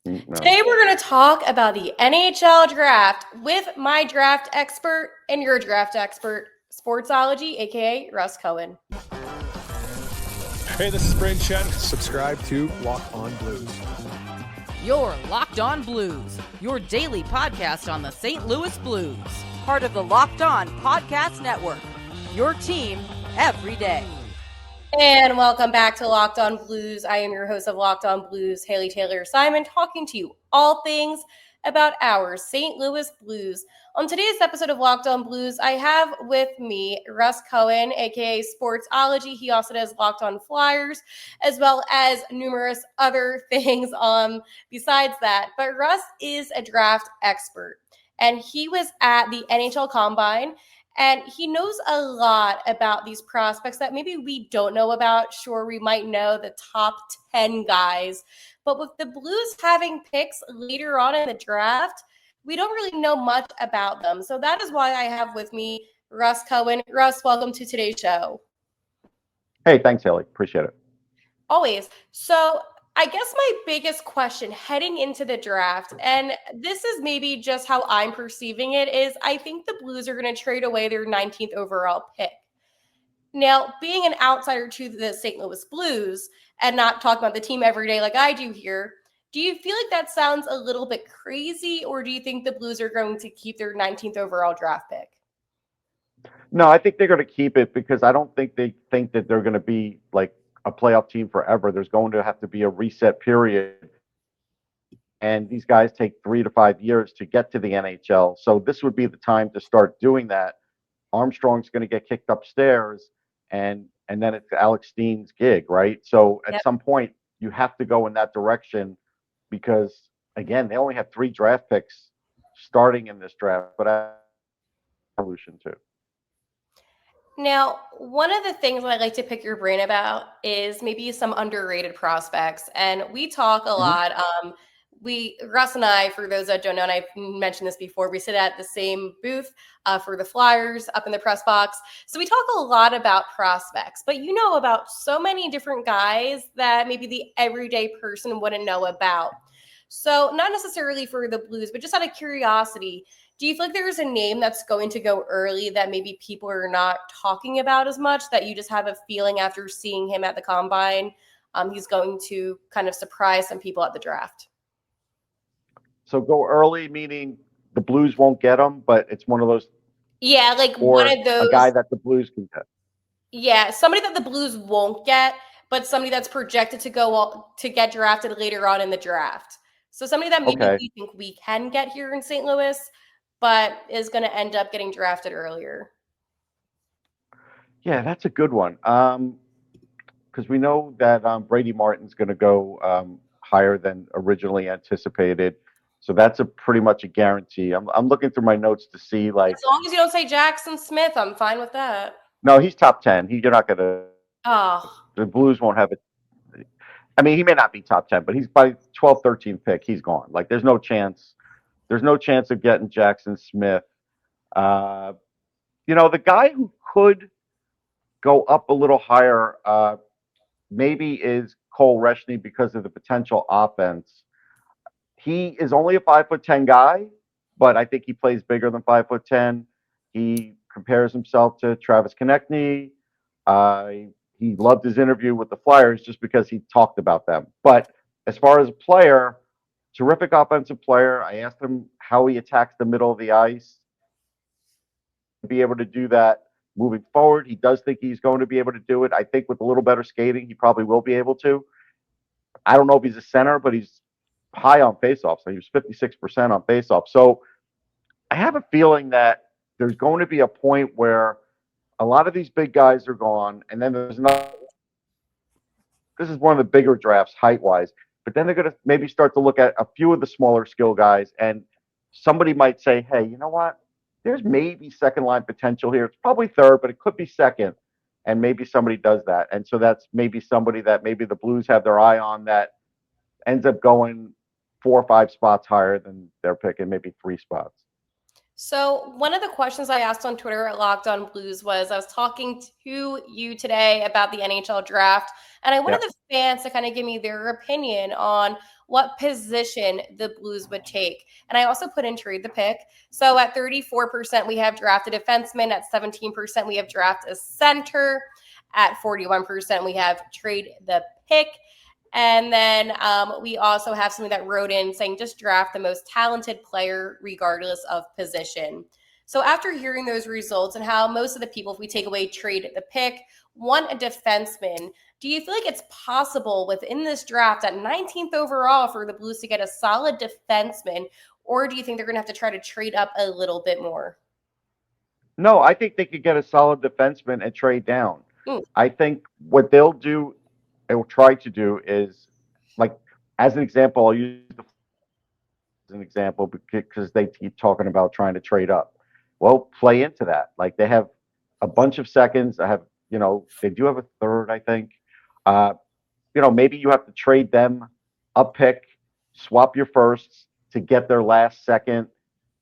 No. Today we're going to talk about the NHL Draft with my draft expert and your draft expert, Sportsology, aka Russ Cohen. Hey, this is Brain Chen. Subscribe to Locked On Blues. You're Locked On Blues, your daily podcast on the St. Louis Blues. Part of the Locked On Podcast Network. Your team every day. And welcome back to Locked On Blues. I am your host of Locked On Blues, Haley Taylor Simon, talking to you all things about our St. Louis Blues. On today's episode of Locked On Blues, I have with me Russ Cohen, aka Sportsology. He also does Locked On Flyers, as well as numerous other things besides that. But Russ is a draft expert, and he was at the NHL Combine. And he knows a lot about these prospects that maybe we don't know about. Sure, we might know the top 10 guys. But with the Blues having picks later on in the draft, we don't really know much about them. So that is why I have with me Russ Cohen. Russ, welcome to today's show. Hey, thanks, Haley. Appreciate it. Always. So I guess my biggest question heading into the draft, and this is maybe just how I'm perceiving it, is I think the Blues are going to trade away their 19th overall pick. Now, being an outsider to the St. Louis Blues and not talking about the team every day like I do here, do you feel like that sounds a little bit crazy, or do you think the Blues are going to keep their 19th overall draft pick? No, I think they're going to keep it because I don't think they think that they're going to be like a playoff team forever. There's going to have to be a reset period. And these guys take 3 to 5 years to get to the NHL. So this would be the time to start doing that. Armstrong's going to get kicked upstairs and then it's Alex Steen's gig, right? So at some point you have to go in that direction because again, they only have 3 draft picks starting in this draft, but solution too. Now, one of the things I'd like to pick your brain about is maybe some underrated prospects. And we talk a lot. Russ and I, for those that don't know, and I've mentioned this before, we sit at the same booth for the Flyers up in the press box. So we talk a lot about prospects, but you know about so many different guys that maybe the everyday person wouldn't know about. So not necessarily for the Blues, but just out of curiosity, do you feel like there's a name that's going to go early that maybe people are not talking about as much, that you just have a feeling after seeing him at the Combine, he's going to kind of surprise some people at the draft? So go early, meaning the Blues won't get him, but it's one of those. Yeah, like one of those. A guy that the Blues can get. Yeah, somebody that the Blues won't get, but somebody that's projected to get drafted later on in the draft. So somebody that maybe we think we can get here in St. Louis, but is going to end up getting drafted earlier. Yeah, that's a good one. Because we know that Brady Martin's going to go higher than originally anticipated. So that's pretty much a guarantee. I'm looking through my notes to see, like, as long as you don't say Jackson Smith, I'm fine with that. No, he's top 10. You're not going to. Oh. The Blues won't have it. I mean, he may not be top 10, but he's by 12th, 13th pick. He's gone. Like, there's no chance. There's no chance of getting Jackson Smith. The guy who could go up a little higher maybe is Cole Reshny because of the potential offense. He is only a 5'10" guy, but I think he plays bigger than 5'10". He compares himself to Travis Konechny. He loved his interview with the Flyers just because he talked about them. But as far as a player, terrific offensive player. I asked him how he attacks the middle of the ice. Be able to do that moving forward. He does think he's going to be able to do it. I think with a little better skating, he probably will be able to. I don't know if he's a center, but he's high on faceoffs. So he was 56% on faceoffs. So I have a feeling that there's going to be a point where a lot of these big guys are gone, and then there's not. This is one of the bigger drafts height-wise. But then they're going to maybe start to look at a few of the smaller skill guys, and somebody might say, hey, you know what? There's maybe second line potential here. It's probably third, but it could be second. And maybe somebody does that. And so that's maybe somebody that maybe the Blues have their eye on that ends up going 4 or 5 spots higher than they're picking, maybe 3 spots. So one of the questions I asked on Twitter at Locked On Blues was, I was talking to you today about the NHL draft, and I wanted the fans to kind of give me their opinion on what position the Blues would take. And I also put in trade the pick. So at 34%, we have draft a defenseman. At 17%, we have draft a center. At 41%, we have trade the pick. And then we also have somebody that wrote in saying just draft the most talented player regardless of position. So after hearing those results and how most of the people, if we take away trade the pick, want a defenseman, do you feel like it's possible within this draft at 19th overall for the Blues to get a solid defenseman, or do you think they're going to have to try to trade up a little bit more? No, I think they could get a solid defenseman and trade down. I think what they'll do, they will try to do is, like, as an example, I'll use as an example because they keep talking about trying to trade up. Well, play into that. Like, they have a bunch of seconds. They do have a third, I think. Maybe you have to trade them a pick, swap your firsts to get their last second.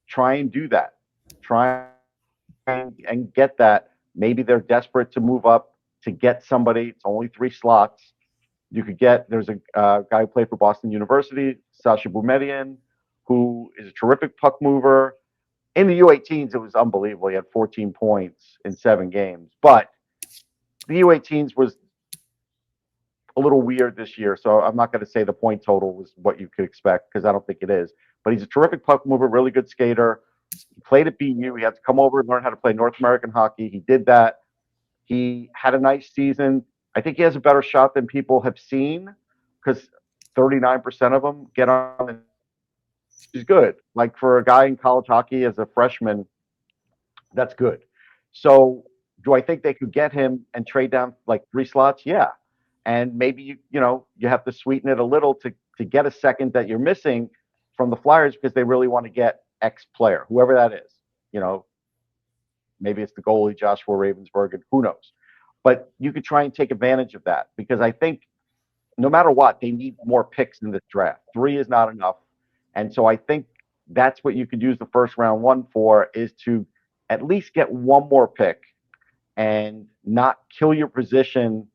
Try and do that. Try and get that. Maybe they're desperate to move up to get somebody. It's only 3 slots. You could get, there's a guy who played for Boston University, Sasha Boumediene, who is a terrific puck mover. In the U18s, it was unbelievable. He had 14 points in 7 games. But the U18s was a little weird this year, so I'm not going to say the point total was what you could expect because I don't think it is. But he's a terrific puck mover, really good skater. He played at BU. He had to come over and learn how to play North American hockey. He did that. He had a nice season. I think he has a better shot than people have seen because 39% of them get on. And he's good. Like, for a guy in college hockey as a freshman, that's good. So do I think they could get him and trade down like 3 slots? Yeah. And maybe you have to sweeten it a little to get a second that you're missing from the Flyers because they really want to get X player, whoever that is. Maybe it's the goalie, Joshua Ravensburg, and who knows. But you could try and take advantage of that because I think no matter what, they need more picks in this draft. 3 is not enough. And so I think that's what you could use the first round 1 for, is to at least get 1 more pick and not kill your position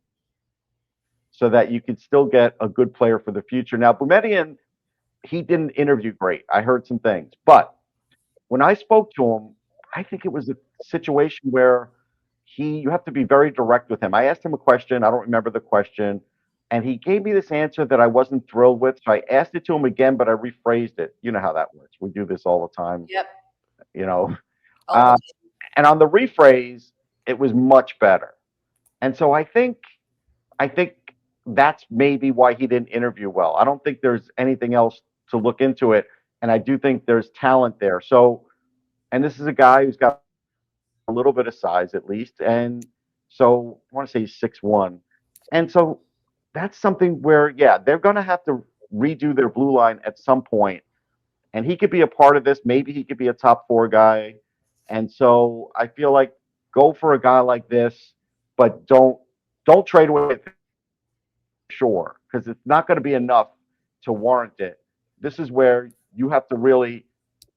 so that you could still get a good player for the future. Now, Boumediene, he didn't interview great. I heard some things. But when I spoke to him, I think it was a situation where you have to be very direct with him. I asked him a question. I don't remember the question. And he gave me this answer that I wasn't thrilled with. So I asked it to him again, but I rephrased it. You know how that works. We do this all the time. Yep. And on the rephrase, it was much better. And so I think that's maybe why he didn't interview well. I don't think there's anything else to look into it. And I do think there's talent there. So, and this is a guy who's got a little bit of size at least. And so I want to say he's 6'1". And so that's something where, yeah, they're going to have to redo their blue line at some point. And he could be a part of this. Maybe he could be a top 4 guy. And so I feel like go for a guy like this, but don't trade away sure, because it's not going to be enough to warrant it. This is where you have to really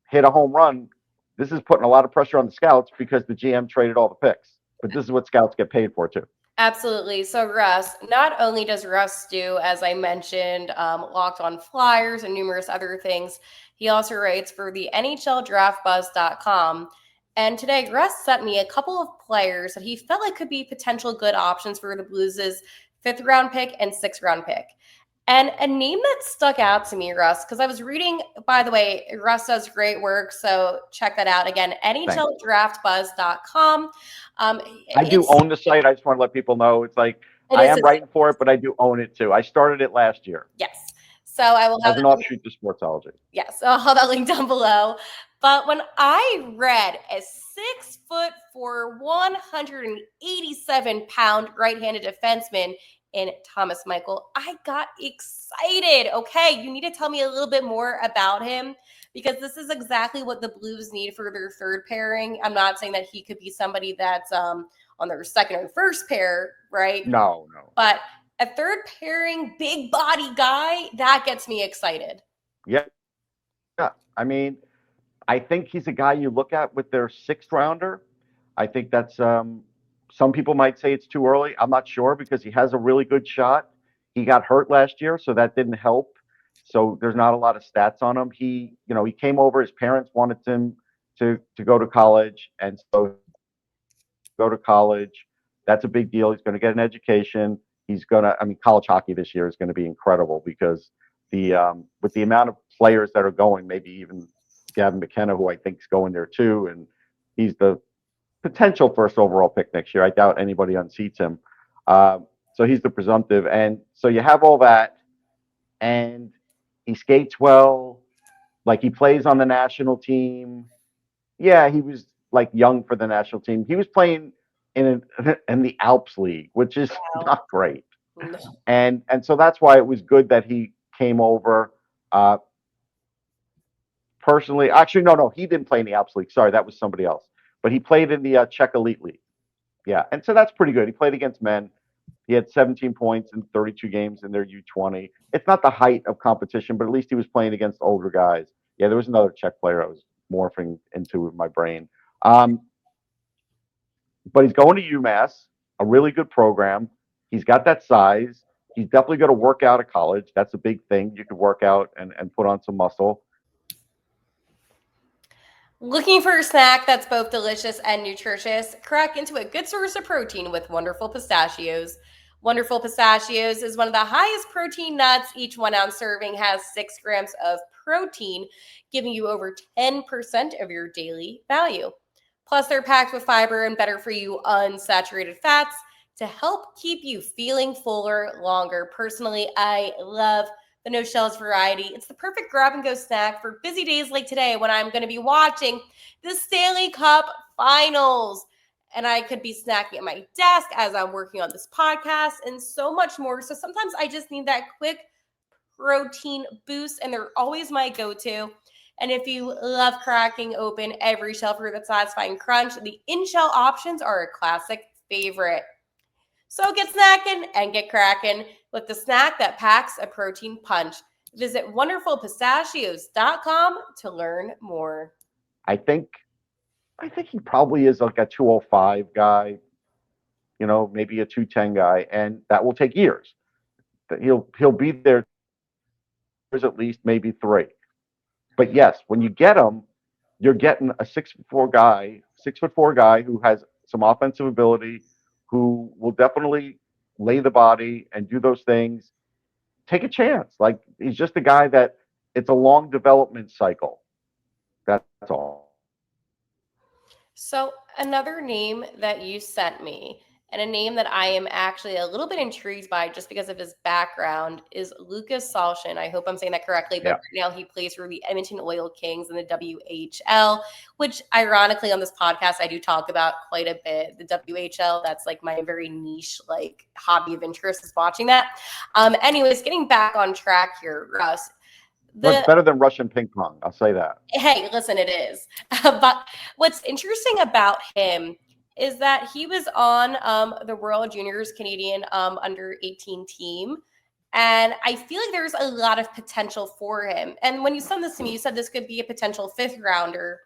hit a home run. This is putting a lot of pressure on the scouts because the GM traded all the picks. But this is what scouts get paid for too. Absolutely. So Russ, not only does Russ do, as I mentioned, Locked On Flyers and numerous other things, he also writes for the NHL DraftBuzz.com. And today, Russ sent me a couple of players that he felt like could be potential good options for the Blues' 5th round pick and 6th round pick. And a name that stuck out to me, Russ, because I was reading, by the way, Russ does great work, so check that out. Again, NHLDraftBuzz.com. I do own the site. I just want to let people know. It's like I am writing for it, but I do own it too. I started it last year. Yes. So I will have as an offshoot to Sportsology. Yes, I'll have that link down below. But when I read a 6'4", 187-pound right-handed defenseman in Thomas Michael, I got excited. Okay, you need to tell me a little bit more about him because this is exactly what the Blues need for their 3rd pairing. I'm not saying that he could be somebody that's on their 2nd or 1st pair, right? No. But a 3rd pairing, big body guy, that gets me excited. Yeah. I mean, I think he's a guy you look at with their 6th rounder. I think that's some people might say it's too early. I'm not sure because he has a really good shot. He got hurt last year, so that didn't help. so there's not a lot of stats on him. He came over. His parents wanted him to go to college, and so go to college. That's a big deal. He's going to get an education. College hockey this year is going to be incredible because with the amount of players that are going, maybe even Gavin McKenna, who I think is going there too, and he's the potential first overall pick next year. I doubt anybody unseats him. So he's the presumptive. And so you have all that, and he skates well. Like, he plays on the national team. Yeah, he was like young for the national team. He was playing in the Alps League, which is not great. No. And so that's why it was good that he came over. Personally, actually, no, he didn't play in the Alps League. Sorry, that was somebody else. But he played in the Czech Elite League. Yeah, and so that's pretty good. He played against men. He had 17 points in 32 games in their U20. It's not the height of competition, but at least he was playing against older guys. Yeah, there was another Czech player I was morphing into with my brain. But he's going to UMass, a really good program. He's got that size. He's definitely going to work out at college. That's a big thing. You could work out and put on some muscle. Looking for a snack that's both delicious and nutritious? Crack into a good source of protein with Wonderful Pistachios. Wonderful Pistachios is one of the highest protein nuts. Each 1 ounce serving has 6 grams of protein, giving you over 10% of your daily value. Plus, they're packed with fiber and better for you unsaturated fats to help keep you feeling fuller longer. Personally, I love the no shells variety. It's the perfect grab and go snack for busy days like today when I'm going to be watching the Stanley Cup finals. And I could be snacking at my desk as I'm working on this podcast and so much more. So sometimes I just need that quick protein boost, and they're always my go-to. And if you love cracking open every shell for that satisfying crunch, the in-shell options are a classic favorite. So get snacking and get cracking with the snack that packs a protein punch. Visit wonderfulpistachios.com to learn more. I think he probably is like a 205 guy, maybe a 210 guy, and that will take years. He'll be there at least maybe 3. But yes, when you get him, you're getting a 6'4" guy who has some offensive ability, who will definitely lay the body and do those things. Take a chance. Like, he's just a guy that it's a long development cycle. That's all. So another name that you sent me, and a name that I am actually a little bit intrigued by just because of his background, is Lucas Salshin. I hope I'm saying that correctly, but right now he plays for the Edmonton Oil Kings in the WHL, which ironically on this podcast I do talk about quite a bit. The WHL, that's like my very niche hobby of interest, is watching that. Anyways, getting back on track here, Russ. It's better than Russian ping pong. I'll say that. Hey, listen, it is. But what's interesting about him is that he was on the World Juniors Canadian under 18 team. And I feel like there's a lot of potential for him. And when you sent this to me, you said this could be a potential 5th rounder.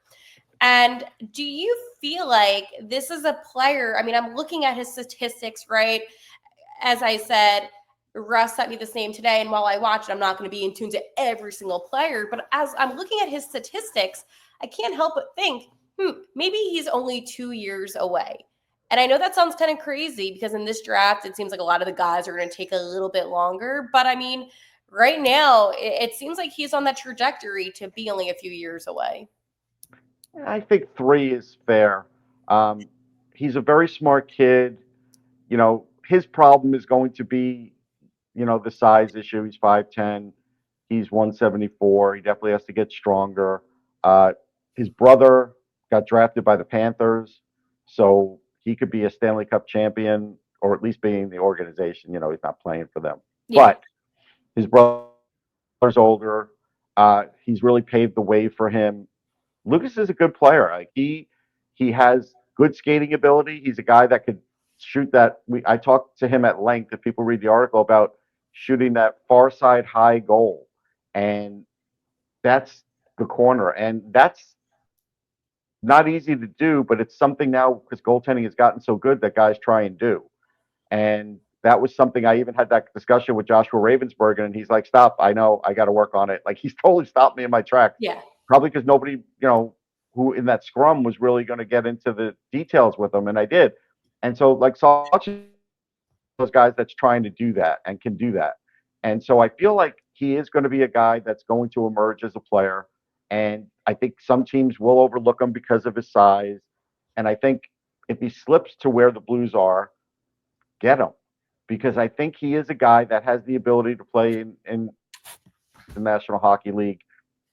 And do you feel like this is a player? I mean, I'm looking at his statistics, right? As I said, Russ sent me this name today, and while I watch it, I'm not going to be in tune to every single player. But as I'm looking at his statistics, I can't help but think, maybe he's only 2 years away. And I know that sounds kind of crazy because in this draft, it seems like a lot of the guys are going to take a little bit longer. But I mean, right now, it seems like he's on that trajectory to be only a few years away. I think 3 is fair. He's a very smart kid. His problem is going to be, the size issue. He's 5'10". He's 174. He definitely has to get stronger. His brother got drafted by the Panthers, so he could be a Stanley Cup champion, or at least be in the organization. He's not playing for them. Yeah. But his brother's older. He's really paved the way for him. Lucas is a good player. He has good skating ability. He's a guy that could shoot that. I talked to him at length, if people read the article, about shooting that far side high goal. And that's the corner. And that's not easy to do, but it's something now because goaltending has gotten so good that guys try and do. And that was something I even had that discussion with Joshua Ravensburger, and he's like, "Stop! I know I got to work on it." Like he's totally stopped me in my tracks. Yeah. Probably because nobody, who in that scrum was really going to get into the details with him, and I did. And so, like, Sawchuk is those guys that's trying to do that and can do that. And so I feel like he is going to be a guy that's going to emerge as a player. And I think some teams will overlook him because of his size. And I think if he slips to where the Blues are, get him, because I think he is a guy that has the ability to play in the National Hockey League.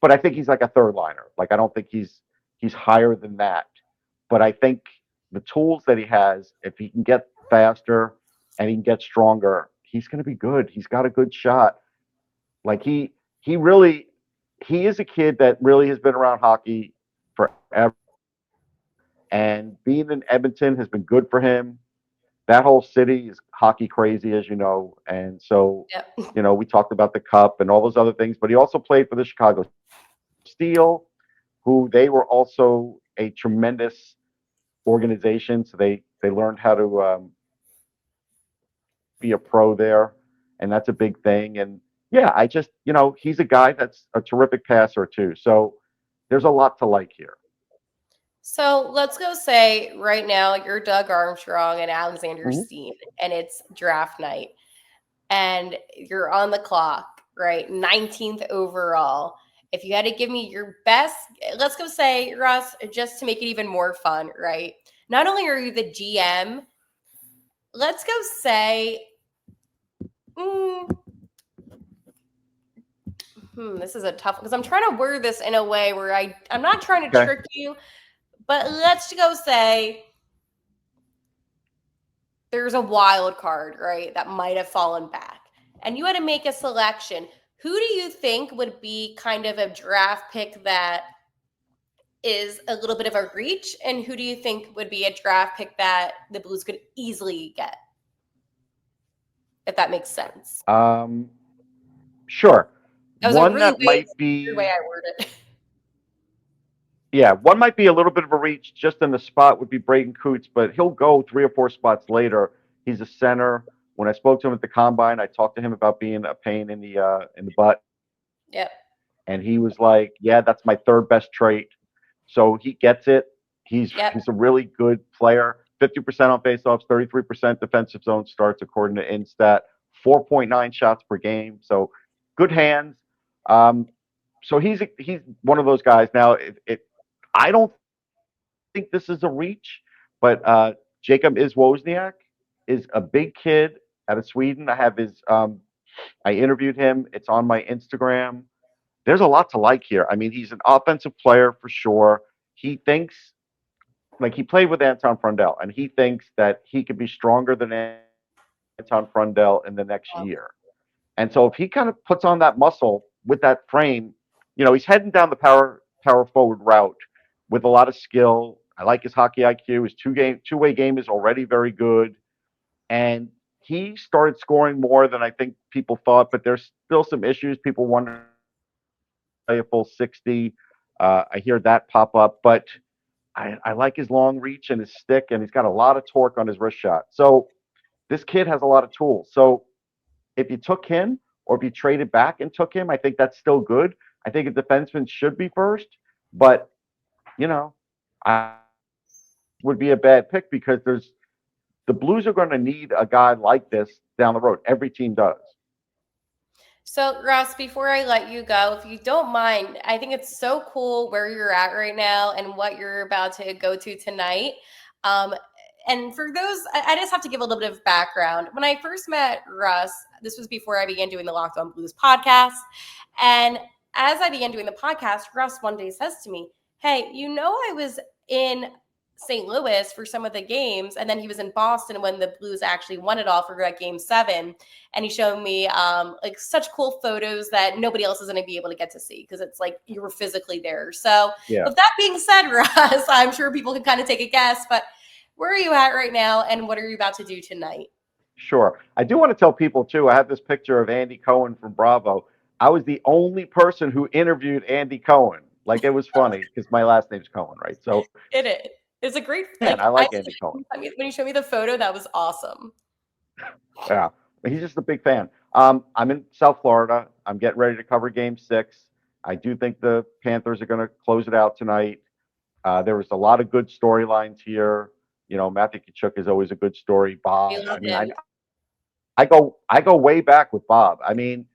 But I think he's like a third liner. Like I don't think he's higher than that. But I think the tools that he has, if he can get faster and he can get stronger, he's going to be good. He's got a good shot. Like he is a kid that really has been around hockey forever. And being in Edmonton has been good for him. That whole city is hockey crazy, as you know. And so, Yep. we talked about the Cup and all those other things, but he also played for the Chicago Steel, who they were also a tremendous organization. So they learned how to be a pro there, and that's a big thing. And yeah, I just, he's a guy that's a terrific passer too. So there's a lot to like here. So let's go say right now you're Doug Armstrong and Alexander Steen, and it's draft night, and you're on the clock, right? 19th overall. If you had to give me your best, let's go say, Russ, just to make it even more fun, right? Not only are you the GM, let's go say, this is a tough one because I'm trying to word this in a way where I'm not trying to trick you, but let's go say there's a wild card, right, that might have fallen back, and you had to make a selection. Who do you think would be kind of a draft pick that is a little bit of a reach, and who do you think would be a draft pick that the Blues could easily get, if that makes sense? Sure. That was one a really that might be weird way I worded it. Yeah, one might be a little bit of a reach just in the spot would be Braden Coots, but he'll go 3 or 4 spots later. He's a center. When I spoke to him at the combine, I talked to him about being a pain in the butt. Yep. And he was like, "Yeah, that's my third best trait." So he gets it. He's a really good player. 50% on faceoffs, 33% defensive zone starts according to Instat. 4.9 shots per game. So good hands. So he's one of those guys. Now, I don't think this is a reach, but Jacob Wozniak is a big kid out of Sweden. I have his. I interviewed him. It's on my Instagram. There's a lot to like here. I mean, he's an offensive player for sure. He thinks, like, he played with Anton Frundell, and he thinks that he could be stronger than Anton Frundell in the next year. And so if he kind of puts on that muscle with that frame, he's heading down the power forward route with a lot of skill. I like his hockey IQ. His two-way game is already very good. And he started scoring more than I think people thought, but there's still some issues. People wonder a full 60. I hear that pop up, but I like his long reach and his stick, and he's got a lot of torque on his wrist shot. So this kid has a lot of tools. So if you took him or if you traded back and took him, I think that's still good. I think a defenseman should be first, but I would be a bad pick because the Blues are going to need a guy like this down the road. Every team does. So, Russ, before I let you go, if you don't mind, I think it's so cool where you're at right now and what you're about to go to tonight. And for those, I just have to give a little bit of background. When I first met Russ, this was before I began doing the Locked On Blues podcast. And as I began doing the podcast, Russ one day says to me, "Hey, I was in St. Louis for some of the games, and then he was in Boston when the Blues actually won it all for Game 7. And he showed me like such cool photos that nobody else is going to be able to get to see because it's like you were physically there." So with that being said, Russ, I'm sure people can kind of take a guess, but where are you at right now and what are you about to do tonight? Sure. I do want to tell people too, I have this picture of Andy Cohen from Bravo. I was the only person who interviewed Andy Cohen. Like, it was funny because my last name's Cohen, right? So it is. It's a great, I like Andy Cohen. When you showed me the photo, that was awesome. Yeah, he's just a big fan. I'm in South Florida. I'm getting ready to cover Game 6. I do think the Panthers are going to close it out tonight. There was a lot of good storylines here. Matthew Tkachuk is always a good story. We Bob. love I mean, him. I go way back with Bob. I mean,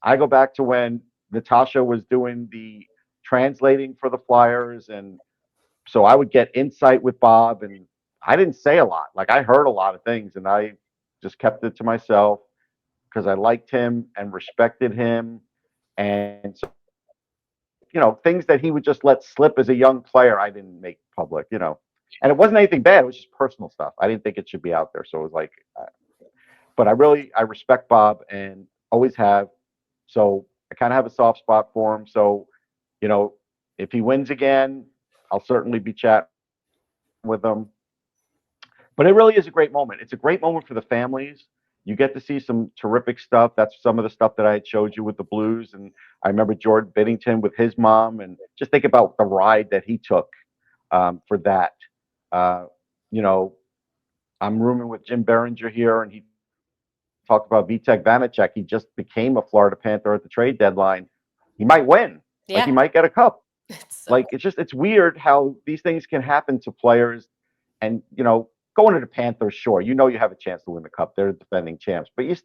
I go back to when Natasha was doing the translating for the Flyers, and so I would get insight with Bob, and I didn't say a lot. Like I heard a lot of things, and I just kept it to myself because I liked him and respected him, and so things that he would just let slip as a young player, I didn't make public. And it wasn't anything bad. It was just personal stuff. I didn't think it should be out there. So it was like, but I respect Bob and always have. So I kind of have a soft spot for him. So, if he wins again, I'll certainly be chatting with him. But it really is a great moment. It's a great moment for the families. You get to see some terrific stuff. That's some of the stuff that I had showed you with the Blues. And I remember Jordan Binnington with his mom, and just think about the ride that he took for that. You know, I'm rooming with Jim Behringer here, and he talked about Vitek Vanacek. He just became a Florida Panther at the trade deadline. He might win. Like he might get a cup. It's weird how these things can happen to players. And, going to the Panthers, sure, you have a chance to win the cup. They're the defending champs. But it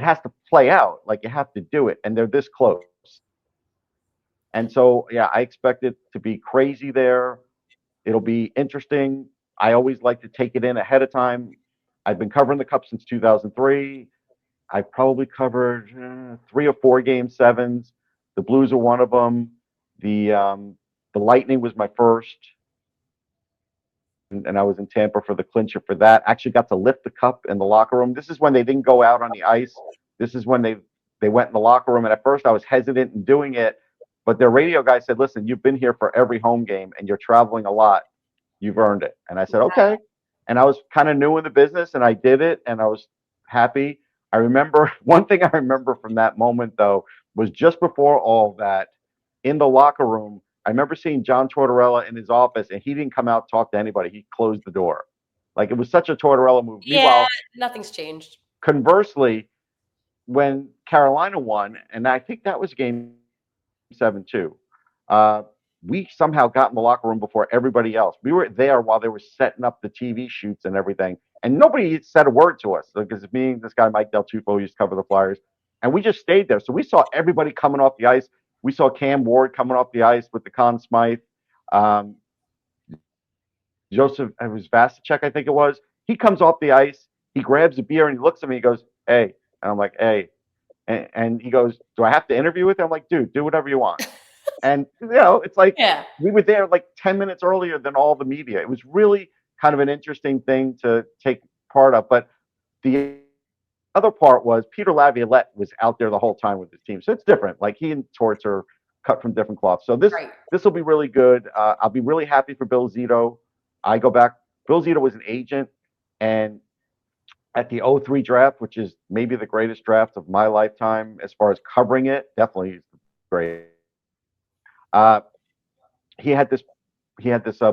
has to play out. Like you have to do it. And they're this close. And so, yeah, I expect it to be crazy there. It'll be interesting. I always like to take it in ahead of time. I've been covering the Cup since 2003. I've probably covered 3 or 4 Game 7s. The Blues are one of them. The Lightning was my first, and I was in Tampa for the clincher for that. Actually got to lift the cup in the locker room. This is when they didn't go out on the ice. This is when they went in the locker room, and at first I was hesitant in doing it, but their radio guy said, "Listen, you've been here for every home game, and you're traveling a lot. You've earned it." And I said, "Okay." And I was kind of new in the business, and I did it, and I was happy. I remember one thing I remember from that moment, though, was just before all that, in the locker room, I remember seeing John Tortorella in his office, and he didn't come out talk to anybody. He closed the door. Like it was such a Tortorella move. Yeah, Meanwhile, nothing's changed. Conversely, when Carolina won, and I think that was Game 7 too, we somehow got in the locker room before everybody else. We were there while they were setting up the TV shoots and everything, and nobody said a word to us because me and this guy Mike Del Tufo used to cover the Flyers, and we just stayed there. So we saw everybody coming off the ice. We saw Cam Ward coming off the ice with the Conn Smythe. Joseph, it was Vasicek, I think it was. He comes off the ice. He grabs a beer and he looks at me. He goes, "Hey," and I'm like, "Hey," and he goes, "Do I have to interview with him?" I'm like, "Dude, do whatever you want." And it's like we were there like 10 minutes earlier than all the media. It was really kind of an interesting thing to take part of. But the other part was Peter Laviolette was out there the whole time with his team, so it's different. Like he and Torts are cut from different cloths. So this will be really good. I'll be really happy for Bill Zito. I go back. Bill Zito was an agent, and at the 03 draft, which is maybe the greatest draft of my lifetime as far as covering it, definitely great. He had this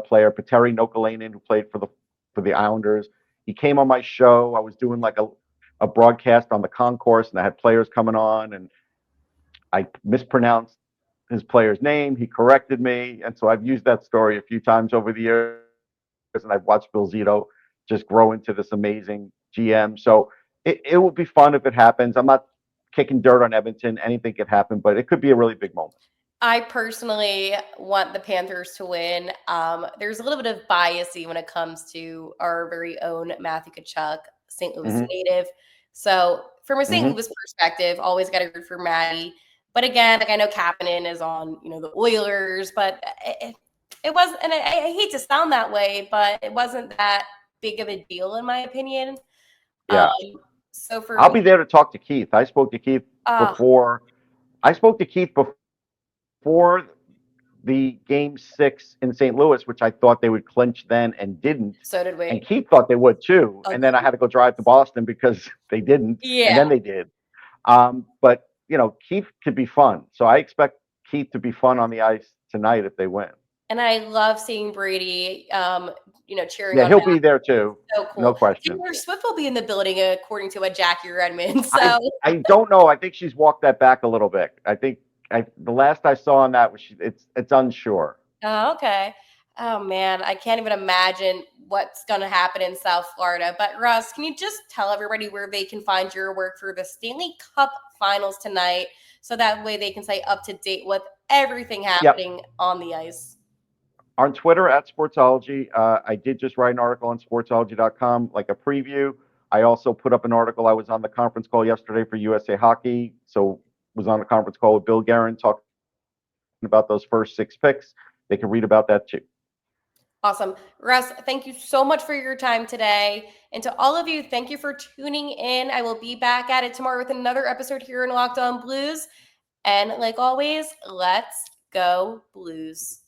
player, Petteri Nokalainen, who played for the Islanders. He came on my show. I was doing like a broadcast on the concourse, and I had players coming on, and I mispronounced his player's name. He corrected me, and so I've used that story a few times over the years, and I've watched Bill Zito just grow into this amazing GM. So it will be fun if it happens. I'm not kicking dirt on Edmonton. Anything could happen, but it could be a really big moment. I personally want the Panthers to win. There's a little bit of biasy when it comes to our very own Matthew Tkachuk, St. Louis native. So from a St. Louis perspective, always got to root for Matty. But again, like I know Kapanen is on, the Oilers, but it wasn't, and I hate to sound that way, but it wasn't that big of a deal in my opinion. Yeah. So I'll be there to talk to Keith. I spoke to Keith before. Before the Game 6 in St. Louis, which I thought they would clinch then and didn't. So did we. And Keith thought they would too. Okay. And then I had to go drive to Boston because they didn't. Yeah. And then they did. But, Keith could be fun. So I expect Keith to be fun on the ice tonight if they win. And I love seeing Brady, cheering Yeah, on he'll Matt. be there too. So cool. No question. Taylor Swift will be in the building, according to what Jackie Redmond. So I don't know. I think she's walked that back a little bit. I think the last I saw on that was it's unsure. oh, okay. Oh man, I can't even imagine what's going to happen in South Florida. But Russ, can you just tell everybody where they can find your work for the Stanley Cup Finals tonight, so that way they can stay up to date with everything happening on the ice? On Twitter at Sportsology, I did just write an article on sportsology.com, like a preview. I also put up an article. I was on the conference call yesterday for USA Hockey, so was on the conference call with Bill Guerin talking about those first 6 picks. They can read about that too. Awesome. Russ, thank you so much for your time today. And to all of you, thank you for tuning in. I will be back at it tomorrow with another episode here in Locked On Blues. And like always, let's go Blues.